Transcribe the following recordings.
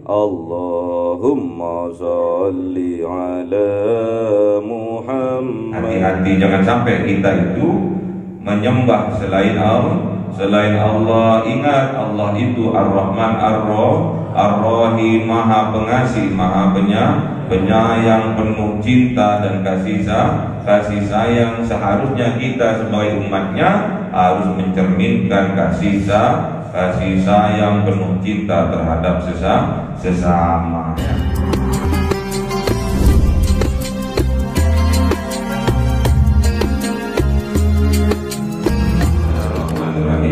Allahumma salli ala Muhammad. Hati-hati jangan sampai kita itu menyembah selain Allah. Ingat Allah itu Ar-Rahman Ar-Rahim, Maha Pengasih, Maha Penyayang, penuh cinta dan kasih sayang. Seharusnya kita sebagai umatnya harus mencerminkan kasih sayang, penuh cinta terhadap sesama.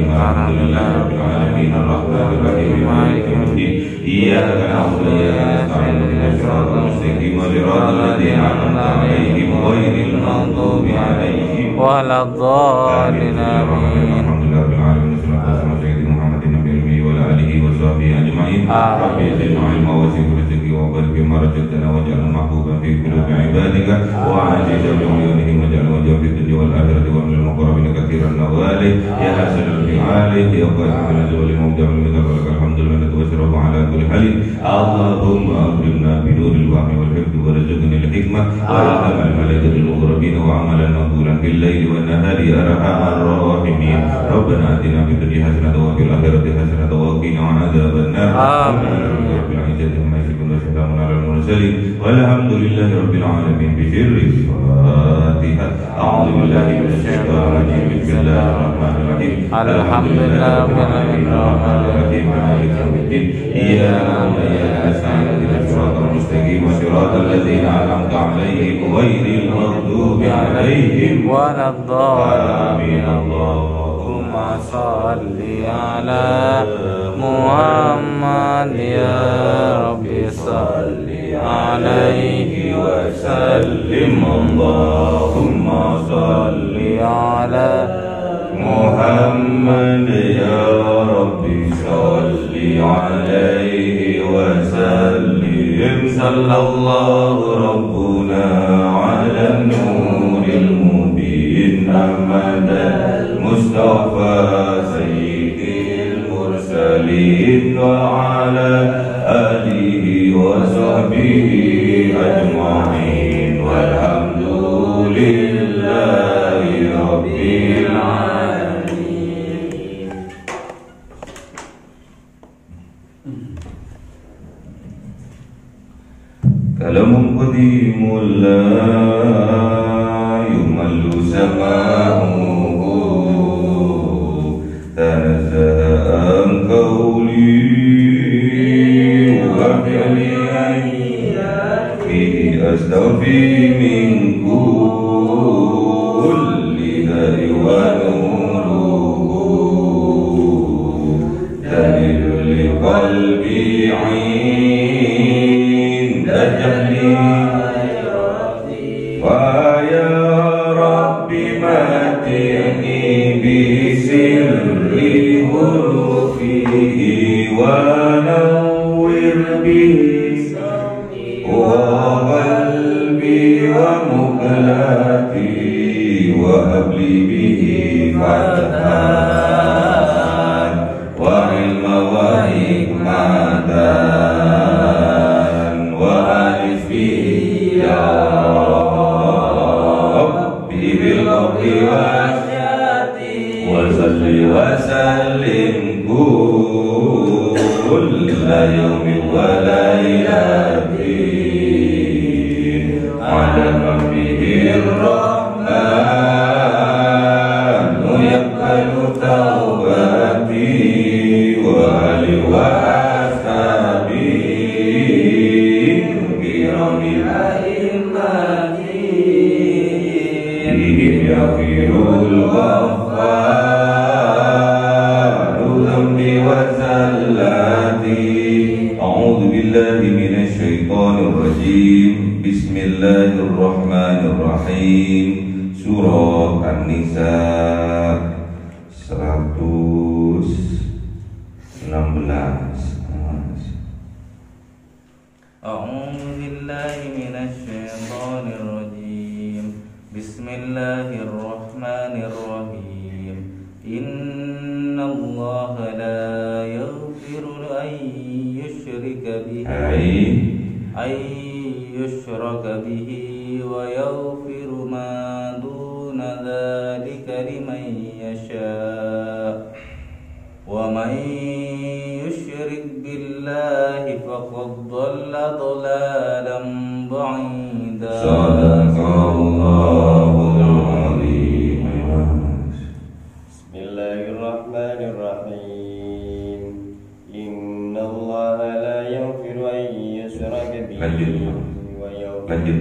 Alhamdulillahirrahmanirrahim, Ar-Rahmanirrahim, Maliki yaumiddin. Iyyaka na'budu wa iyyaka nasta'in, ihdinas siratal mustaqim, siratal ladzina an'amta 'alaihim ghairil maghdubi 'alaihim waladdallin. Alhamdulillahirabbil alamin, wassalatu wassalamu ala sayyidina Muhammadin nabiyil ummi wa ala alihi wa sahbihi ajma'in. Rabbi zidna 'ilma wa zid rizqi wa barik bima razaqtana waj'alna mahbuban fi qulubi 'ibadika wa 'aziza bi 'uyunihim waj'al wajhahu fid dunya wal akhirati wa minal muqarrabin katsiran nawali ya hasanul fi'ali ya qasimul zawli mawda'ul mithaq alhamdulillah wa syarafu ala kulli halin. Allahumma akrimna bi nuril wahyi wal hifdzi warzuqna al hikmah wa al malaikatil muqarrabin wa amalan maqbulan bil laili wan nahari arhamar rahimin. Rabbana atina fid dunya hasanatan wa fil akhirati hasanatan wa qina adzaban nar. Amin. Rabbil izzati amma yasifun wa salamun alal mursalin walhamdulillahi rabbil alamin. Bi sirri Fatihah. A'udzu billahi minasy syaithanir rajim. Bismillahirrahmanirrahim. Alhamdulillahirabbil alamin. Maliki yaumiddin. Iyyaka na'budu wa iyyaka nasta'in, ihdinas siratal mustaqim, siratal ladzina an'amta 'alaihim ghairil maghdubi 'alaihim waladdallin. Allahumma shalli ala Muhammad ya Rabbi salli alaihi wa sallim. Allahumma shalli ala Muhammad ya Rabbi salli alaihi wa sallim. Sallallahu rabbuna ala nuril mubin Ahmad Mustafa sayyidil mursalin wa ala alihi wa sahbihi ajma'in walhamdulillahi rabbil alamin. Kalamun qadimul la yumallu sama'uhu tanazzaha an qawli wa fi'li fihi astaghfi min kulli da'i wa nuruhu dalilul li qalbi 'inda jahli fa ya rabbi matini bi sirri hurufihi wa nawwir bihi wa qalbi wa muqlati wa habli bihi fathan wa ilma wa hikmatan wa alif bihi ya Rabbi bil qabli wa salli wa sallim kulla yawmin wa laylatin ala nabiyir rahman yaqbalu tawbati wa ali wa ashabi biramil a'immati bihim yaghfirul ghaffar dhambi wa zallati. A'udzu billahi minasy syaithanir rajim. Bismillahirrahmanirrahim. Surah An-Nisa 116. A'udzu billahi minasy syaithanir rajim. Bismillahirrahmanirrahim. Innallaha la yaghfiru an yushraka يشرك به ويغفر ما دون ذلك لمن يشاء ومن يشرك بالله فقد ضل ضلالا بعيدا. صدق الله العظيم. بسم الله الرحمن الرحيم. إن الله لا يغفر أن يشرك به Lanjut.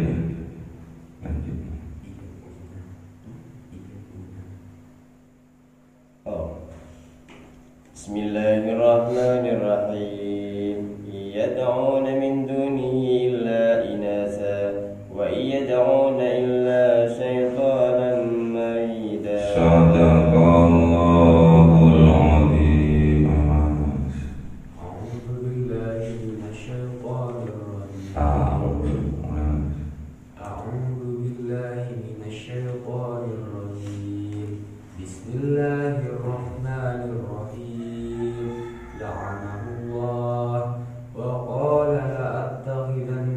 بسم الله الرحمن الرحيم. يدعون من دونه إلا إناثا وإن يدعون إلا شيطانا مريدا. صدق الله العظيم. أعوذ بالله من الشيطان الرجيم. أعوذ بالله من الشيطان الرجيم. بسم الله الرحمن الرحيم. لعنه الله وقال لأتخذن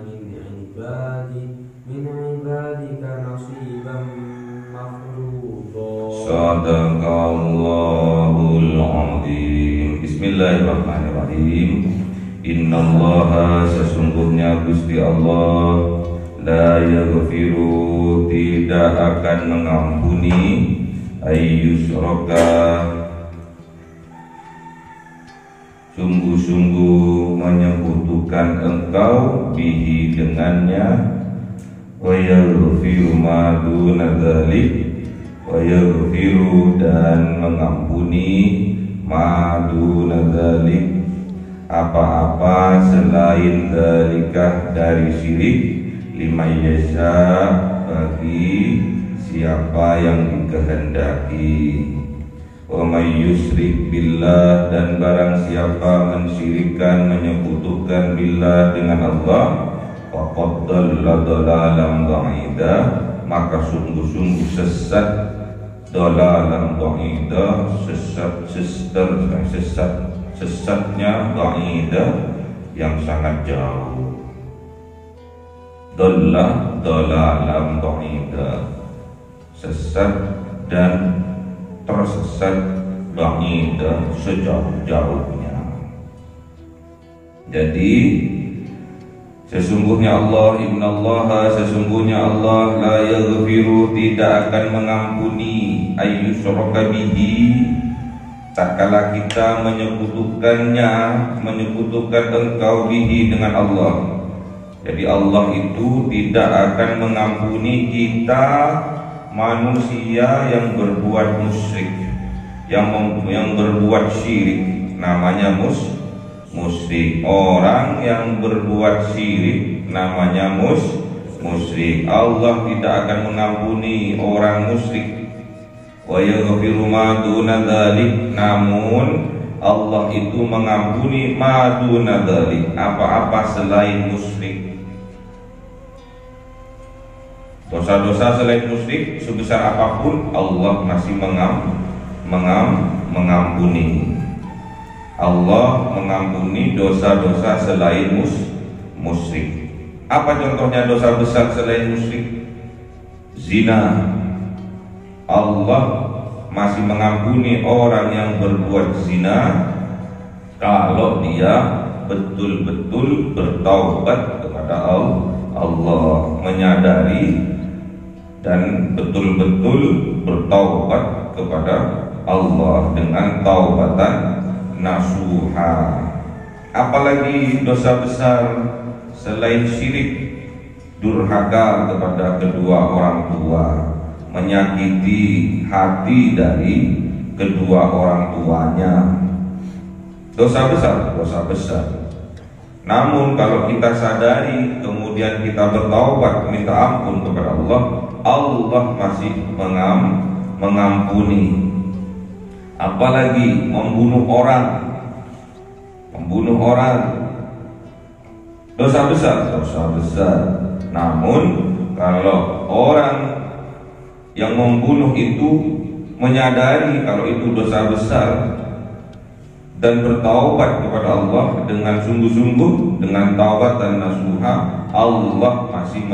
من عبادك نصيبا مفروضا. صدق Allahul azim. Bismillahirrahmanirrahim. Innallaha sesungguhnya Gusti Allah la yaghfiru tidak akan mengampuni ayyusyraka sungguh-sungguh menyekutukan engkau bihi dengannya, wa yaghfiru ma duna dzalik, wa yaghfiru dan mengampuni ma duna dzalik apa-apa selain dzalikah dari syirik, liman yasha bagi siapa yang dikehendaki. Wa may yusyrik billah dan barang siapa mensyirikkan menyekutukan billah dengan Allah, faqad dhalla dhalalan ba'ida maka sungguh-sungguh sesat, dhalalan ba'ida sesatnya ba'ida yang sangat jauh. Dhalla dhalalan ba'ida sesat dan tersesat, ba'ida sejauh-jauhnya. Jadi sesungguhnya Allah, innallaha sesungguhnya Allah la yaghfiru tidak akan mengampuni ayyusyraka bihi tatkala kita menyekutukannya, menyekutukan engkau bihi dengan Allah. Jadi Allah itu tidak akan mengampuni kita manusia yang berbuat musyrik, yang berbuat syirik, namanya musyrik. Orang yang berbuat syirik namanya musyrik. Allah tidak akan mengampuni orang musyrik. Wa yaghfiru ma duna dzalik, namun Allah itu mengampuni ma duna dzalik, apa-apa selain musyrik. Dosa-dosa selain musyrik sebesar apapun Allah masih mengampuni. Allah mengampuni dosa-dosa selain musyrik. Apa contohnya dosa besar selain musyrik? Zina. Allah masih mengampuni orang yang berbuat zina kalau dia betul-betul bertaubat kepada Allah, menyadari dan betul-betul bertaubat kepada Allah dengan taubatan nasuha. Apalagi dosa besar selain syirik, durhaka kepada kedua orang tua, menyakiti hati dari kedua orang tuanya. Dosa besar. Namun kalau kita sadari kemudian kita bertaubat minta ampun kepada Allah, Allah masih mengampuni. Apalagi membunuh orang, dosa besar. Namun kalau orang yang membunuh itu menyadari kalau itu dosa besar dan bertaubat kepada Allah dengan sungguh-sungguh, dengan taubatan nasuha, Allah masih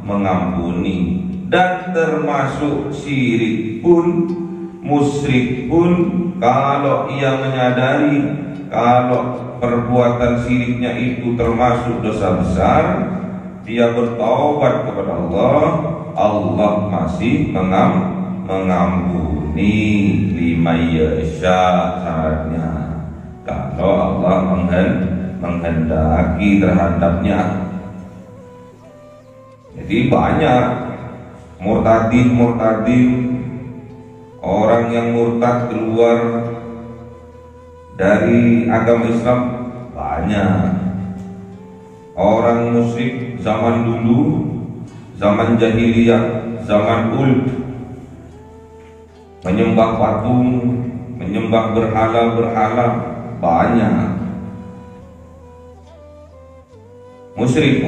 mengampuni. Dan termasuk syirik pun, musyrik pun, kalau ia menyadari kalau perbuatan syiriknya itu termasuk dosa besar, dia bertaubat kepada Allah, Allah masih mengampuni lima yasha syaratnya. Kalau Allah menghendaki terhadapnya. Jadi banyak murtadin, orang yang murtad keluar dari agama Islam banyak. Orang musyrik zaman dulu, zaman jahiliyah, zaman uld, menyembah patung, menyembah berhala banyak. Musyrik.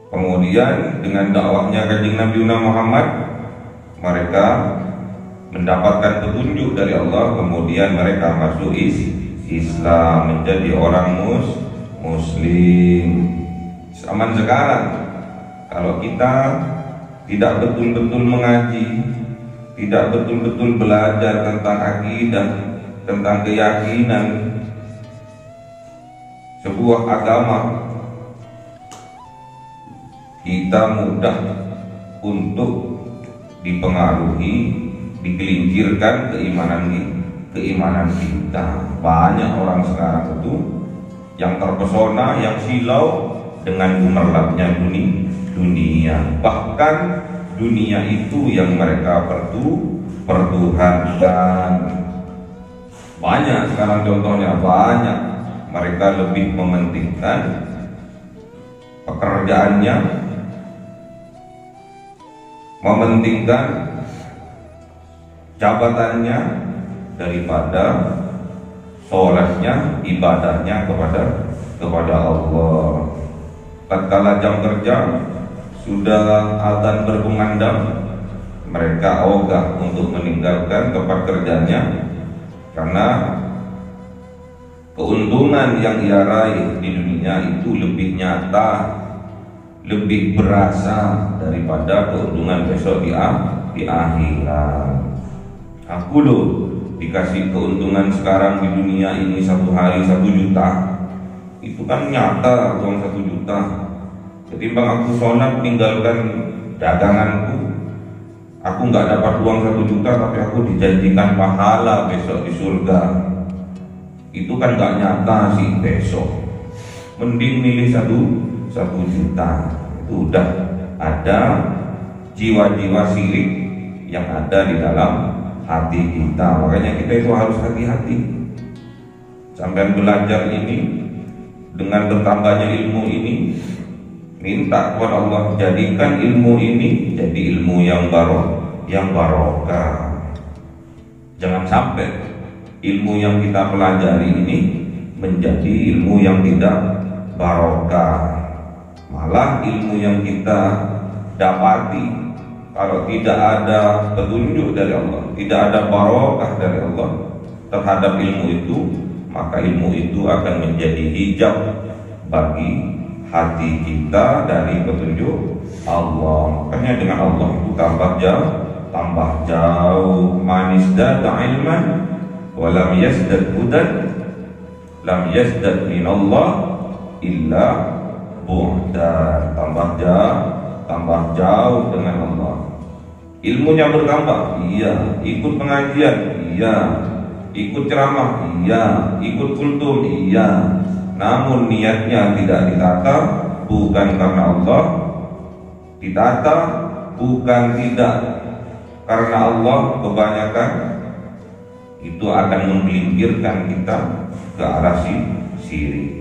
Kemudian dengan dakwahnya Kanjeng Nabi Muhammad, mereka mendapatkan petunjuk dari Allah, kemudian mereka masuk Islam, menjadi orang muslim. Zaman sekarang, kalau kita tidak betul-betul mengaji, tidak betul-betul belajar tentang akidah, tentang keyakinan sebuah agama, kita mudah untuk dipengaruhi, digelincirkan keimanan kita. Banyak orang sekarang itu yang terpesona, yang silau dengan gemerlapnya dunia. Bahkan dunia itu yang mereka pertuhankan. Banyak sekarang contohnya, banyak mereka lebih mementingkan pekerjaannya, mementingkan jabatannya daripada sholatnya, ibadahnya kepada Allah. Tatkala jam kerja sudah azan berkumandang, mereka ogah untuk meninggalkan tempat kerjanya karena keuntungan yang ia raih di dunia itu lebih nyata, lebih berasa daripada keuntungan besok di akhirat. Aku loh dikasih keuntungan sekarang di dunia ini 1 hari 1 juta, itu kan nyata uang 1 juta. Ketimbang aku sholat meninggalkan daganganku, aku nggak dapat uang 1 juta tapi aku dijanjikan pahala besok di surga. Itu kan nggak nyata sih besok. Mending milih 1 juta. Itu udah ada jiwa-jiwa sirik yang ada di dalam hati kita. Makanya kita itu harus hati-hati. Sampai belajar ini, dengan bertambahnya ilmu ini, minta kepada Allah jadikan ilmu ini jadi ilmu yang barokah. Jangan sampai ilmu yang kita pelajari ini menjadi ilmu yang tidak barokah. Malah ilmu yang kita dapati, kalau tidak ada petunjuk dari Allah, tidak ada barokah dari Allah terhadap ilmu itu, maka ilmu itu akan menjadi hijab bagi hati kita dari petunjuk Allah. Makanya dengan Allah itu tambah jauh. Manis data ilman walam yazdad hudan lam yazdad minallah illa bu'dan. Tambah jauh dengan Allah. Ilmunya bertambah, iya. Ikut pengajian, iya. Ikut ceramah, iya. Ikut kultum, iya. Namun niatnya tidak ditata, bukan karena Allah. Ditata, bukan tidak karena Allah. Kebanyakan itu akan menggelincirkan kita ke arah syirik.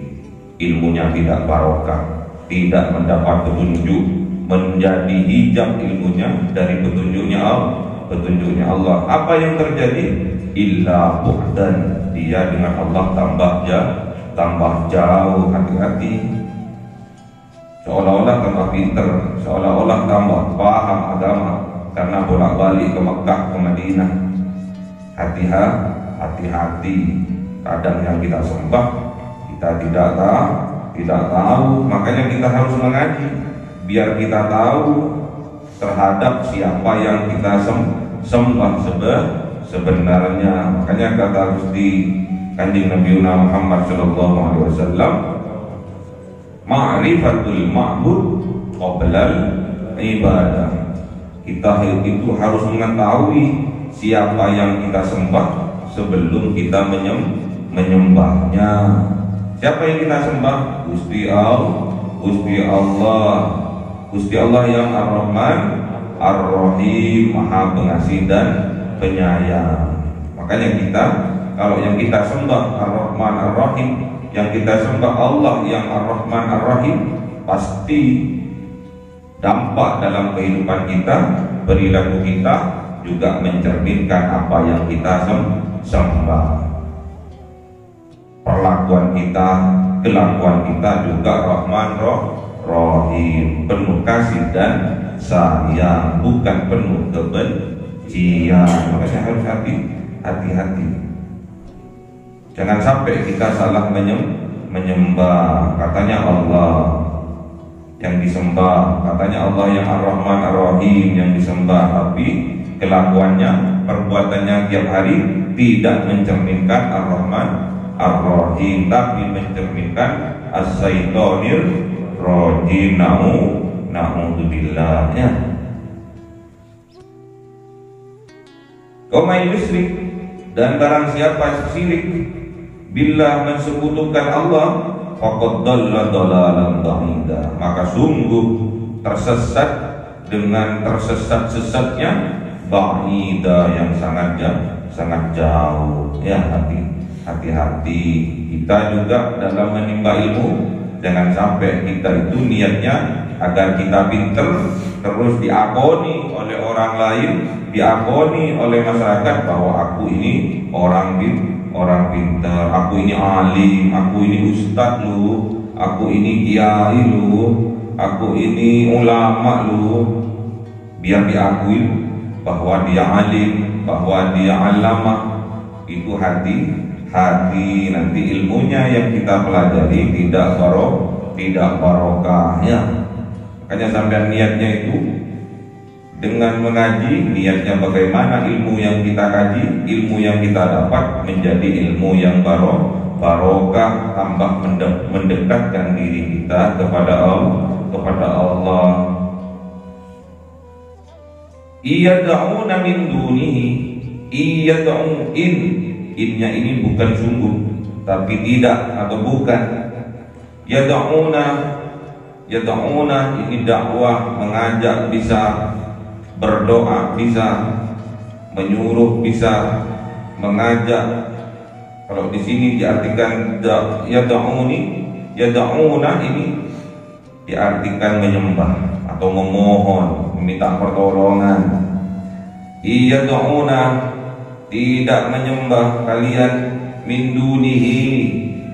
Ilmunya tidak barokah, tidak mendapat petunjuk, menjadi hijab ilmunya dari petunjuknya Allah. Apa yang terjadi? Illa bu'dan, dia dengan Allah tambah jauh. Hati-hati, seolah-olah tambah pinter, seolah-olah tambah paham agama karena bolak-balik ke Mekah, ke Madinah. hati-hati. Kadang yang kita sembah kita tidak tahu, makanya kita harus mengaji biar kita tahu terhadap siapa yang kita sembah sebenarnya. Makanya kata Gusti Kanjeng Nabi Muhammad sallallahu alaihi wasallam, ma'rifatul ma'bud qoblal ibadah. Kita itu harus mengetahui siapa yang kita sembah sebelum kita menyembahnya. Siapa yang kita sembah? Gusti Allah yang Ar-Rahman Ar-Rahim, Maha Pengasih dan Penyayang. Makanya kita, kalau yang kita sembah Ar-Rahman Ar-Rahim, yang kita sembah Allah yang Ar-Rahman Ar-Rahim, pasti dampak dalam kehidupan kita, perilaku kita juga mencerminkan apa yang kita sembah. Perlakuan kita, kelakuan kita juga Rahman Rahim, penuh kasih dan sayang, bukan penuh kebencian. Makanya harus hati-hati. Jangan sampai kita salah menyembah. Katanya Allah yang disembah, katanya Allah yang Ar-Rahman Ar-Rahim yang disembah, tapi kelakuannya, perbuatannya tiap hari tidak mencerminkan Ar-Rahman Ar-Rahim, tapi mencerminkan As-Syaitonir Rajim. Na'udzubillah. Ya. Qomai yusrik, dan barang siapa syirik billah, mensekutukan Allah, faqad dhalla dhalalan ba'ida, maka sungguh tersesat dengan tersesat-sesatnya ba'ida, yang sangat jauh. Ya, hati-hati. Kita juga dalam menimba ilmu, jangan sampai kita itu niatnya agar kita pinter, terus diakoni oleh orang lain, diakoni oleh masyarakat bahwa aku ini orang pintar, aku ini alim, aku ini ustadz lu, aku ini kiai lu, aku ini ulama lu, biar diakui bahwa dia alim, bahwa dia alama. Itu hati, nanti ilmunya yang kita pelajari tidak barokah. Ya. Makanya sampai niatnya itu dengan mengaji, niatnya bagaimana ilmu yang kita kaji, ilmu yang kita dapat menjadi ilmu yang barokah, tambah mendekatkan diri kita kepada Allah. Iyad'una min dunihi, iyad'u innya ini bukan sungguh, tapi tidak atau bukan. Yad'una ini dakwah, mengajak, bisa berdoa, bisa menyuruh, bisa mengajak. Kalau di sini diartikan yad'una ini diartikan menyembah atau memohon, meminta pertolongan. Yad'una, tidak menyembah kalian, min dunihi,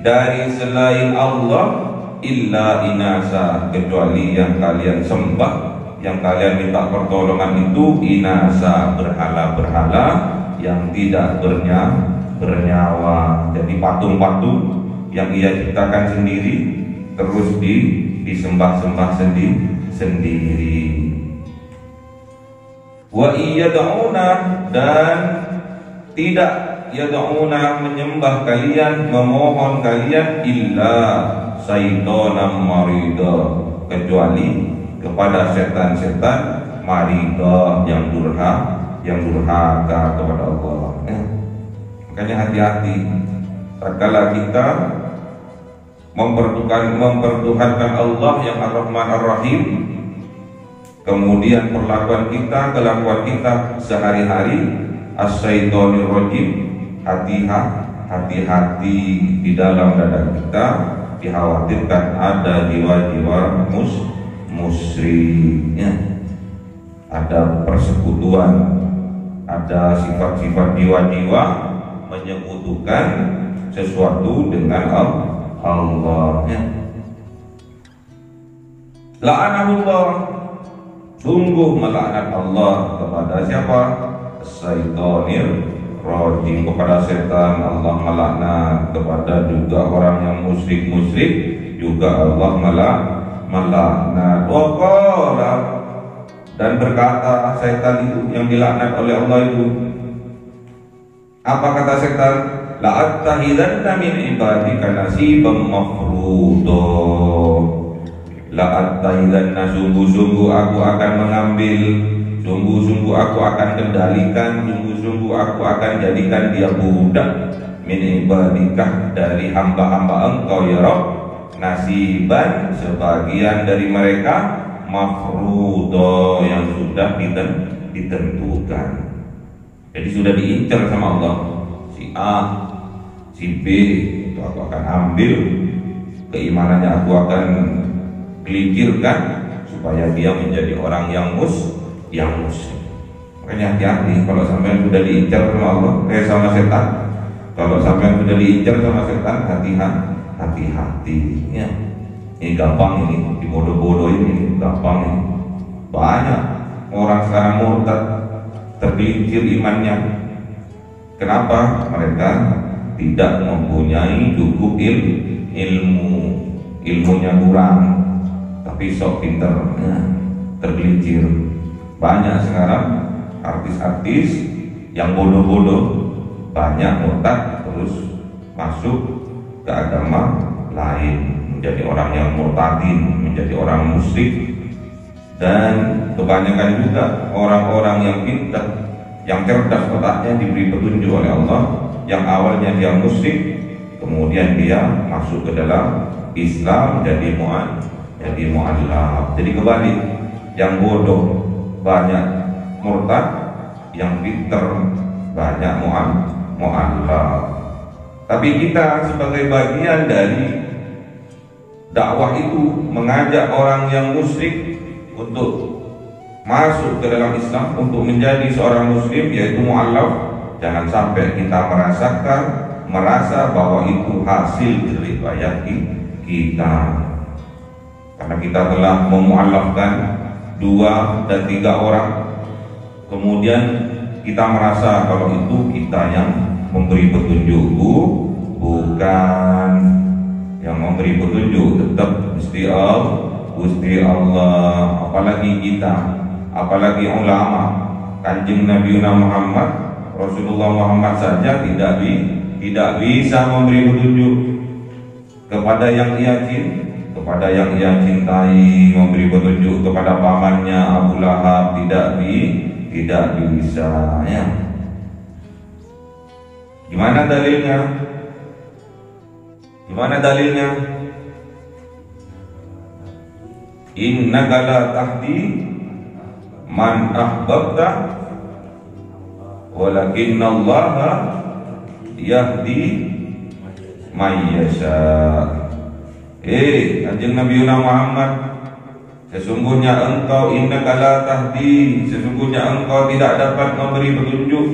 dari selain Allah, illa inasa, kecuali yang kalian sembah, yang kalian minta pertolongan itu inasa, berhala-berhala yang tidak bernyawa. Jadi patung-patung yang ia ciptakan sendiri, terus disembah-sembah sendiri. Wa iyad'una, dan tidak yad'una menyembah kalian, memohon kalian, illa syaitonan marida, kecuali kepada setan-setan marida yang durhaka kepada Allah. Makanya hati-hati tatkala kita mempertuhankan Allah yang Ar-Rahman Ar-Rahim, kemudian perlakuan kita, kelakuan kita sehari-hari As-Syaitonir Rajim, hati-hati di dalam dada kita dikhawatirkan ada jiwa-jiwa musyrik, ya. Ada persekutuan, ada sifat-sifat jiwa-jiwa menyekutukan sesuatu dengan Allah, ya. La'anahullah, sungguh melaknat Allah kepada siapa? Syaitonir rajim kepada setan, Allah melaknat. Kepada juga orang yang musyrik juga Allah melaknat. Waqala, dan berkata setan itu yang dilaknat oleh Allah itu, apa kata setan? La'attahidanna min ibadika nasibam mafruḍa. La'attahidanna, sungguh-sungguh aku akan mengambil, sungguh-sungguh aku akan kendalikan, sungguh-sungguh aku akan jadikan dia budak, min ibadika, dari hamba-hamba engkau ya Rabb, nasiban, sebagian dari mereka, mafruḍa, yang sudah ditentukan. Jadi sudah diincar sama Allah, si A, si B, itu aku akan ambil keimanannya, aku akan kelikirkan supaya dia menjadi orang yang muslim. Makanya hati-hati kalau sampai sudah diincar sama Allah, sama setan. Kalau sampai sudah diincar sama setan, hati-hati. Ya. Ini gampang, ini dibodoh-bodohin, ini gampang ini. Banyak orang sekarang murtad, tergelincir imannya. Kenapa? Mereka tidak mempunyai cukup ilmunya kurang, tapi sok pinter, tergelincir. Banyak sekarang artis-artis yang bodoh-bodoh, banyak murtad terus masuk ke agama lain, menjadi orang yang murtadin, menjadi orang musyrik. Dan kebanyakan juga orang-orang yang pintar, yang cerdas otaknya, diberi petunjuk oleh Allah, yang awalnya dia musyrik, kemudian dia masuk ke dalam Islam, jadi mu'allaf. Jadi kebalik, yang bodoh banyak murtad, yang pintar banyak mu'allaf. Tapi kita sebagai bagian dari dakwah itu mengajak orang yang musyrik untuk masuk ke dalam Islam, untuk menjadi seorang muslim, yaitu mu'allaf. Jangan sampai kita merasa bahwa itu hasil jerih kita, karena kita telah memu'allafkan 2 dan 3 orang, kemudian kita merasa kalau itu kita yang memberi petunjuk. Bukan, yang memberi petunjuk tetap Gusti Allah. Apalagi kita, apalagi ulama, Kanjeng Nabi Muhammad, Rasulullah Muhammad saja tidak bisa memberi petunjuk kepada yang ia cintai, memberi petunjuk kepada pamannya Abu Lahab, tidak bisa, ya. Gimana dalilnya? Innaka la tahdi man ahbabta walakinallaha yahdi may yasha. Kanjeng Nabi Muhammad, sesungguhnya engkau, innaka la tahdi, sesungguhnya engkau tidak dapat memberi petunjuk,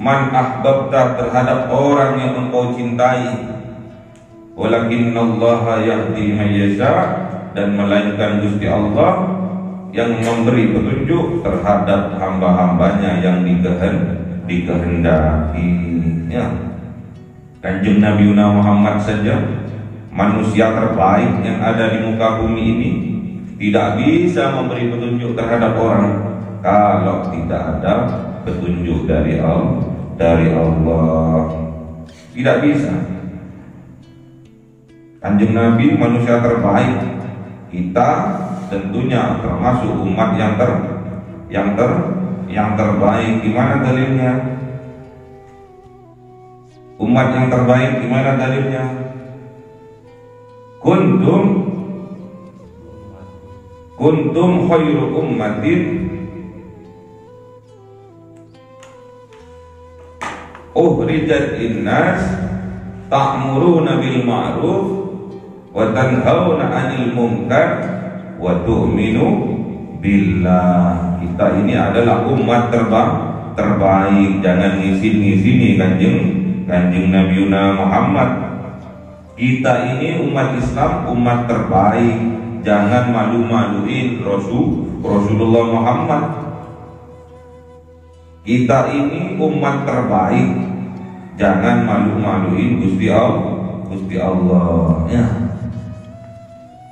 man ahbabta, terhadap orang yang engkau cintai, walakinallaha yahdi may yasha, dan melainkan Gusti Allah yang memberi petunjuk terhadap hamba-hambanya yang dikehendaki. Ya. Kanjeng Nabi Muhammad saja, manusia terbaik yang ada di muka bumi ini, tidak bisa memberi petunjuk terhadap orang kalau tidak ada petunjuk dari Allah. Tidak bisa. Kanjeng Nabi manusia terbaik, kita tentunya termasuk umat yang terbaik. Gimana dalilnya? Umat yang terbaik gimana dalilnya? Kuntum khairu ummatin ukhrijat linnas ta'muruna bil ma'ruf wa tanhauna 'anil munkar wa tu'minu billah. Kita ini adalah umat terbaik. Jangan ngisi-ngisi Kanjeng Nabi Muhammad. Kita ini umat Islam, umat terbaik. Jangan malu-maluin Rasulullah Muhammad. Kita ini umat terbaik, jangan malu-maluin Gusti Allah ya.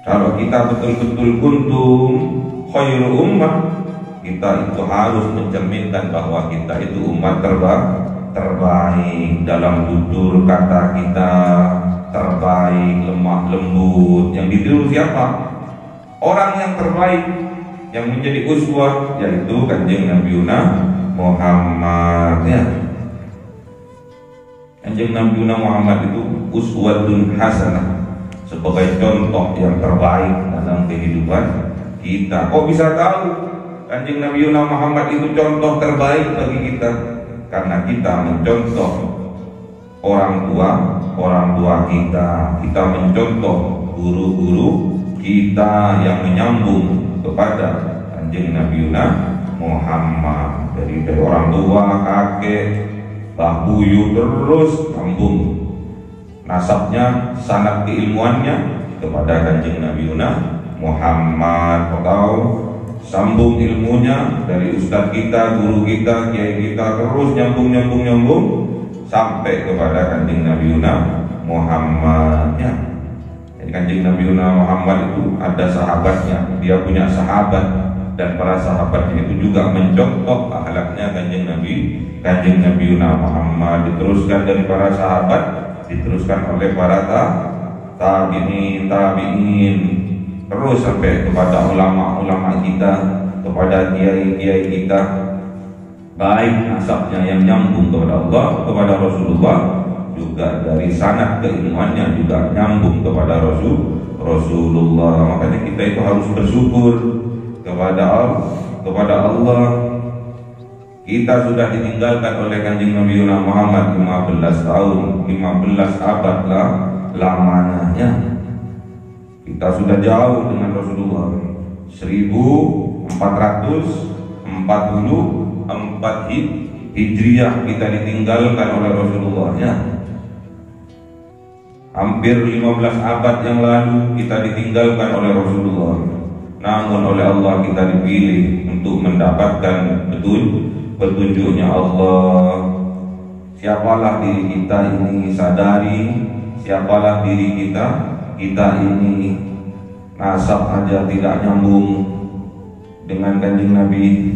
Kalau kita betul-betul kuntum khairu ummah, kita itu harus mencerminkan bahwa kita itu umat terbaik dalam tutur kata kita, terbaik, lemah lembut. Yang ditiru siapa? Orang yang terbaik, yang menjadi uswah, yaitu Kanjeng Nabi Muhammad ya. Kanjeng Nabi Muhammad itu uswatun hasanah, sebagai contoh yang terbaik dalam kehidupan kita. Kok bisa tahu Kanjeng Nabi Muhammad itu contoh terbaik bagi kita? Karena kita mencontoh orang tua kita mencontoh guru-guru kita yang menyambung kepada Kanjeng Nabi Muhammad. Dari orang tua, kakek, mbah buyut, terus sambung nasabnya, sanad keilmuannya kepada Kanjeng Nabi Muhammad, atau sambung ilmunya dari ustadz kita, guru kita, kiai kita, terus nyambung sampai kepada Kanjeng Nabi Muhammad ya. Jadi Kanjeng Nabi Muhammad itu ada sahabatnya, dia punya sahabat, dan para sahabatnya itu juga mencontoh akhlaknya Kanjeng Nabi Muhammad. Diteruskan dari para sahabat, diteruskan oleh para tabi'in, terus sampai kepada ulama-ulama kita, kepada kiai-kiai kita, baik nasabnya yang nyambung kepada Allah, kepada Rasulullah, juga dari sanad keilmuannya juga nyambung kepada Rasulullah. Makanya kita itu harus bersyukur kepada Allah. Kita sudah ditinggalkan oleh Kanjeng Nabi Muhammad 15 tahun, 15 abad lah lamanya. Kita sudah jauh dengan Rasulullah. 1444 Hijriah kita ditinggalkan oleh Rasulullah ya. Hampir 15 abad yang lalu kita ditinggalkan oleh Rasulullah. Namun oleh Allah kita dipilih untuk mendapatkan petunjuknya Allah. Siapalah diri kita ini, sadari siapalah diri kita ini. Nasab aja tidak nyambung dengan Kanjeng Nabi,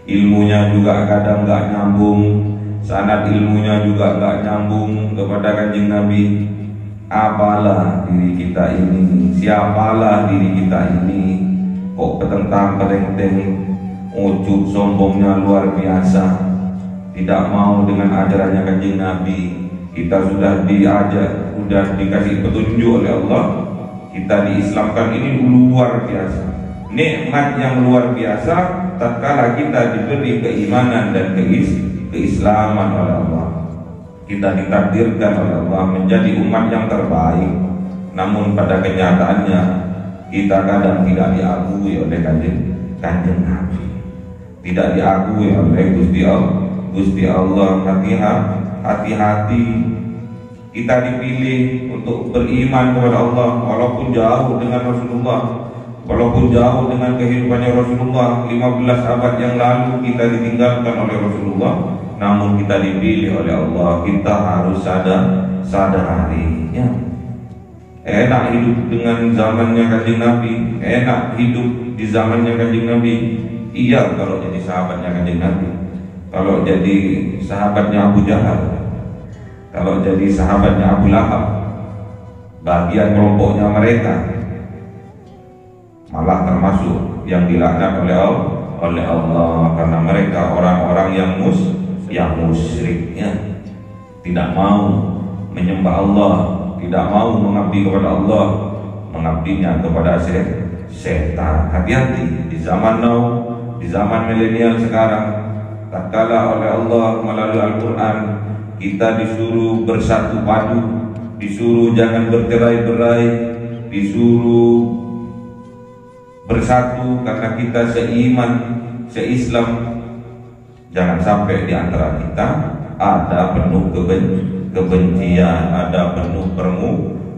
ilmunya juga kadang gak nyambung, sanad ilmunya juga gak nyambung kepada Kanjeng Nabi. Apalah diri kita ini, siapalah diri kita ini, kok petentang pelenteng, ujub sombongnya luar biasa, tidak mau dengan ajarannya Kanjeng Nabi. Kita sudah diajak, sudah dikasih petunjuk oleh Allah, kita diislamkan, ini luar biasa, nikmat yang luar biasa tatkala kita diberi keimanan dan keislaman oleh Allah. Kita ditakdirkan oleh Allah menjadi umat yang terbaik. Namun pada kenyataannya kita kadang tidak diakui oleh Kanjeng Nabi, tidak diakui oleh Gusti Allah. Hati-hati, kita dipilih untuk beriman kepada Allah walaupun jauh dengan Rasulullah, walaupun jauh dengan kehidupannya Rasulullah. 15 abad yang lalu kita ditinggalkan oleh Rasulullah, namun kita dipilih oleh Allah. Kita harus sadari ya. Enak hidup dengan zamannya Kanjeng Nabi, enak hidup di zamannya Kanjeng Nabi. Iya kalau jadi sahabatnya Kanjeng Nabi. Kalau jadi sahabatnya Abu Jahal, kalau jadi sahabatnya Abu Lahab, bagian kelompoknya mereka, malah termasuk yang dilaknat oleh Allah, karena mereka orang-orang yang musyrik ya. Tidak mau menyembah Allah, tidak mau mengabdi kepada Allah, mengabdinya kepada setan. Hati-hati di zaman now, di zaman milenial sekarang, tatkala oleh Allah melalui Al-Quran kita disuruh bersatu padu, disuruh jangan bercerai-berai, disuruh bersatu karena kita seiman, seislam. Jangan sampai di antara kita ada penuh kebencian, ada penuh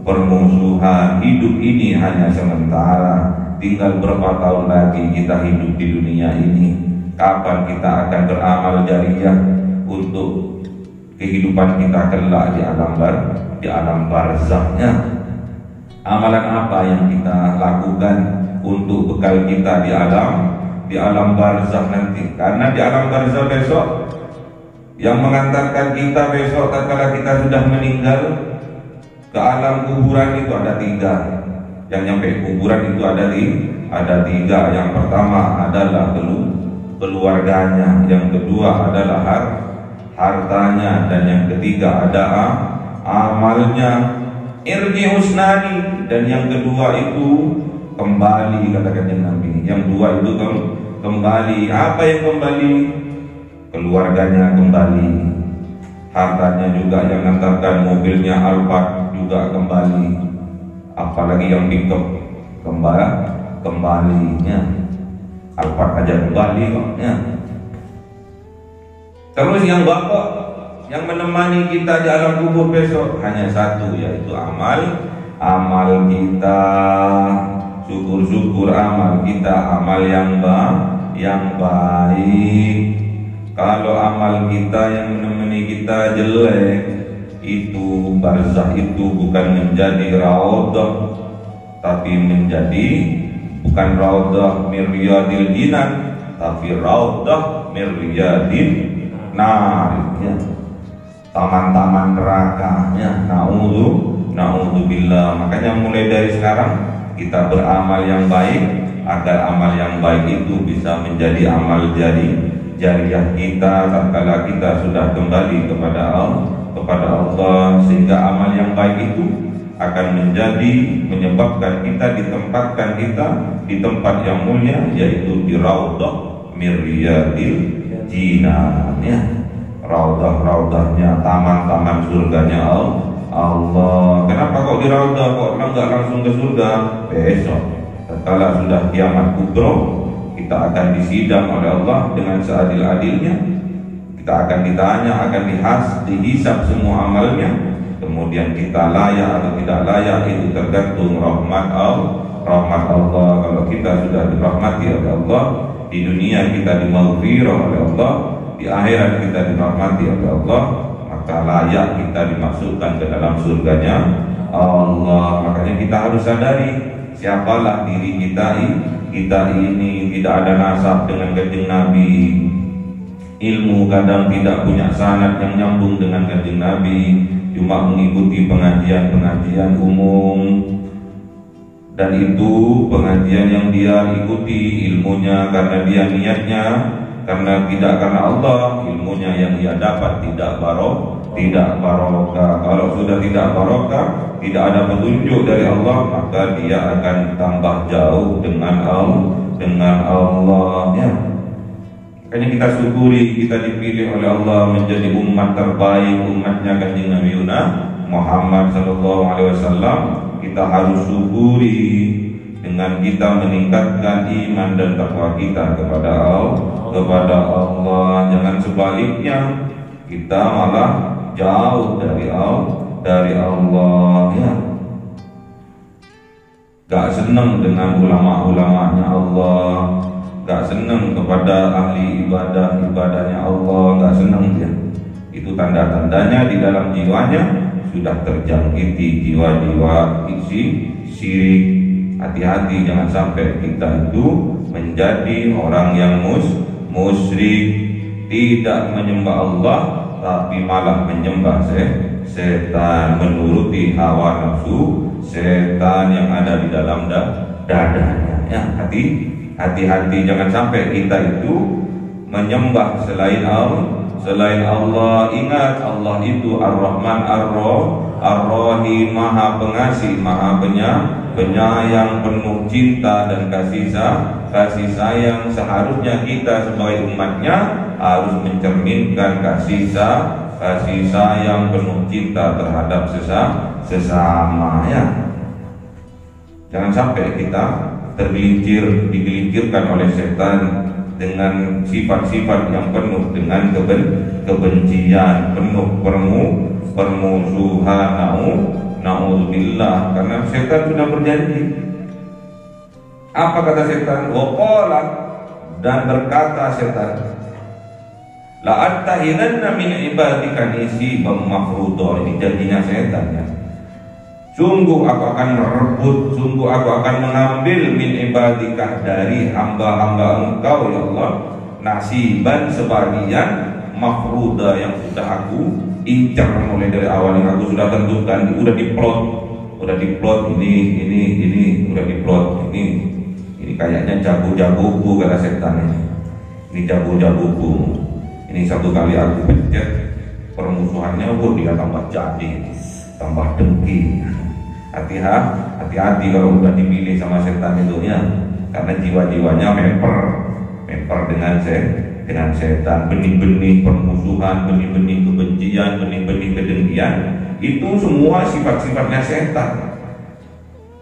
permusuhan. Hidup ini hanya sementara, tinggal berapa tahun lagi kita hidup di dunia ini. kapan kita akan beramal jariyah untuk kehidupan kita kelak di alam barzahnya. Amalan apa yang kita lakukan untuk bekal kita di alam barzah nanti? Karena di alam barzah besok yang mengantarkan kita besok tatkala kita sudah meninggal ke alam kuburan itu ada 3. Yang nyampe kuburan itu ada 3. Yang pertama adalah keluarganya, yang kedua adalah hartanya, dan yang ketiga ada amalnya. Irji husnani, dan yang kedua itu kembali, katakan Nabi. Yang 2 itu kembali. Apa yang kembali? Keluarganya kembali, hartanya juga yang ngantarkan mobilnya Alphard juga kembali, apalagi yang pickup kembalinya Alphard aja kembali kok ya. Terus yang bapak yang menemani kita di alam kubur besok hanya 1, yaitu amal kita. Syukur-syukur amal kita, amal yang baik. Kalau amal kita yang menemani kita jelek, itu barzah itu bukan menjadi raudhah, tapi menjadi bukan raudhah min riyadil jinan, tapi raudhah min riyadin nar ya. Taman-taman neraka ya. Na'udzubillah. Makanya mulai dari sekarang kita beramal yang baik, agar amal yang baik itu bisa menjadi amal jariyah kita tatkala kita sudah kembali kepada Allah, sehingga amal yang baik itu akan menyebabkan kita ditempatkan di tempat yang mulia, yaitu di raudhah min riyadil jinan ya. Raudhahnya, taman-taman surganya Allah. Kenapa kok di raudhah, kok enggak langsung ke surga? Besok tatkala sudah kiamat kubro, kita akan disidang oleh Allah dengan seadil-adilnya. Kita akan ditanya, akan dihisab semua amalnya. Kemudian kita layak atau tidak layak itu tergantung rahmat Allah. Kalau kita sudah dirahmati oleh Allah, di dunia kita dimaghfirah oleh Allah, di akhirat kita dirahmati oleh Allah, maka layak kita dimasukkan ke dalam surganya Allah. Makanya kita harus sadari siapalah diri kita ini. Tidak ada nasab dengan kanjeng Nabi. Ilmu kadang tidak punya sanad yang nyambung dengan kanjeng Nabi, cuma mengikuti pengajian umum, dan itu pengajian yang dia ikuti ilmunya karena dia niatnya tidak karena Allah. Ilmunya yang dia dapat tidak barokah. Kalau sudah tidak barokah, tidak ada petunjuk dari Allah, maka dia akan tambah jauh dengan Allah ya. Makanya kita syukuri kita dipilih oleh Allah menjadi umat terbaik, umatnya kanjeng Nabi Muhammad SAW. Kita harus syukuri dengan kita meningkatkan iman dan takwa kita kepada Allah. Jangan sebaliknya kita malah jauh dari Allah ya. Gak senang dengan ulama-ulamanya Allah, gak senang kepada ahli ibadahnya Allah, gak senang dia. Itu tanda-tandanya di dalam jiwanya sudah terjangkiti jiwa-jiwa syirik. Hati-hati jangan sampai kita itu menjadi orang yang musyrik, tidak menyembah Allah tapi malah menyembah setan, menuruti hawa nafsu setan yang ada di dalam dadanya ya. Hati-hati jangan sampai kita itu menyembah selain Allah. Ingat, Allah itu Ar-Rahman Ar-Rahim, Maha Pengasih, Maha Penyayang, penuh cinta dan kasih sayang. Seharusnya kita sebagai umatnya harus mencerminkan kasih sayang, penuh cinta terhadap sesama ya. Jangan sampai kita digelincirkan oleh setan dengan sifat-sifat yang penuh dengan kebencian, penuh permusuhan. Na'udzubillah. Karena setan sudah berjanji. Apa kata setan? Waqala dan berkata setan, la attahinanna min ibadika nasiban mafruḍa. Ini janjinya setan ya. Sungguh aku akan merebut, sungguh aku akan mengambil min ibadika dari hamba-hamba engkau ya Allah, nasiban sebagian mafruḍa yang sudah aku incar mulai dari awal, yang aku sudah tentukan, udah diplot ini udah diplot ini kayaknya jago-jagoku kata setan ini jago-jagoku. Ini satu kali aku pencet permusuhannya, dia tambah jadi, tambah dengki. Hati-hati kalau udah dipilih sama setan itu ya, karena jiwa-jiwanya memper dengan setan. Benih-benih permusuhan, benih-benih kebencian, benih-benih kedengkian, itu semua sifat-sifatnya setan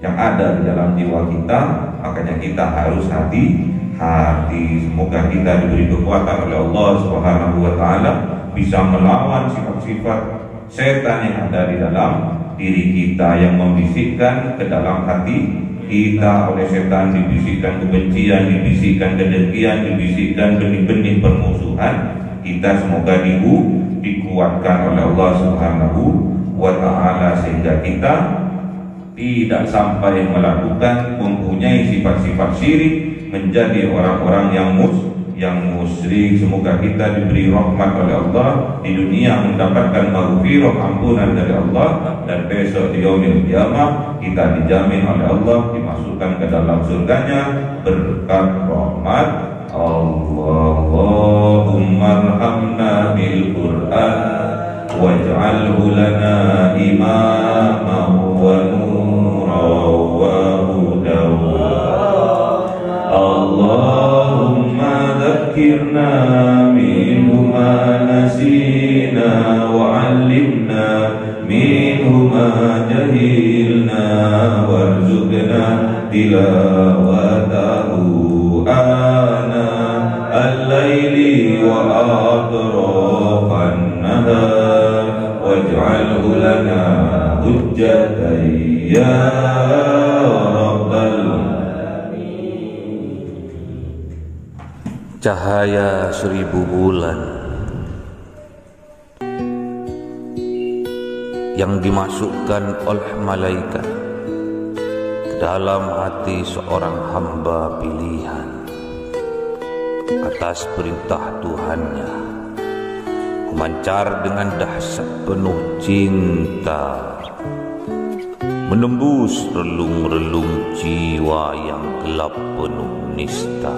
yang ada di dalam jiwa kita. Makanya kita harus hati-hati. Semoga kita diberi kekuatan oleh Allah Subhanahu wa taala bisa melawan sifat-sifat setan yang ada di dalam diri kita, yang membisikkan ke dalam hati kita. Oleh setan dibisikkan kebencian, dibisikkan kedengkian, dibisikkan benih-benih permusuhan kita. Semoga dikuatkan oleh Allah Subhanahu wa taala sehingga kita tidak sampai melakukan, mempunyai sifat-sifat syirik, menjadi orang-orang yang musyrik. Semoga kita diberi rahmat oleh Allah di dunia, mendapatkan maghfirah, ampunan dari Allah, dan besok di yaumil qiyamah kita dijamin oleh Allah dimasukkan ke dalam surganya berkat rahmat Allah. Allahumma arhamna bil Qur'an waj'alhu lana imaman wa nuran wa hudan. Allahumma dhakkirna minhu ma nasina wa 'allimna minhu ma jahilna warzuqna tilawatahu ana al-laili wa atrafan nahar waj'alhu lana hujjatan ya rabbal. Cahaya 1000 bulan yang dimasukkan oleh malaikat ke dalam hati seorang hamba pilihan atas perintah Tuhannya, memancar dengan dahsyat penuh cinta, menembus relung-relung jiwa yang gelap penuh nista,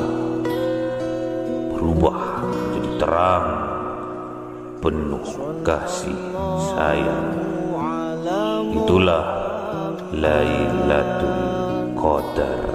berubah menjadi terang penuh kasih sayang. Itulah Lailatul Qadar.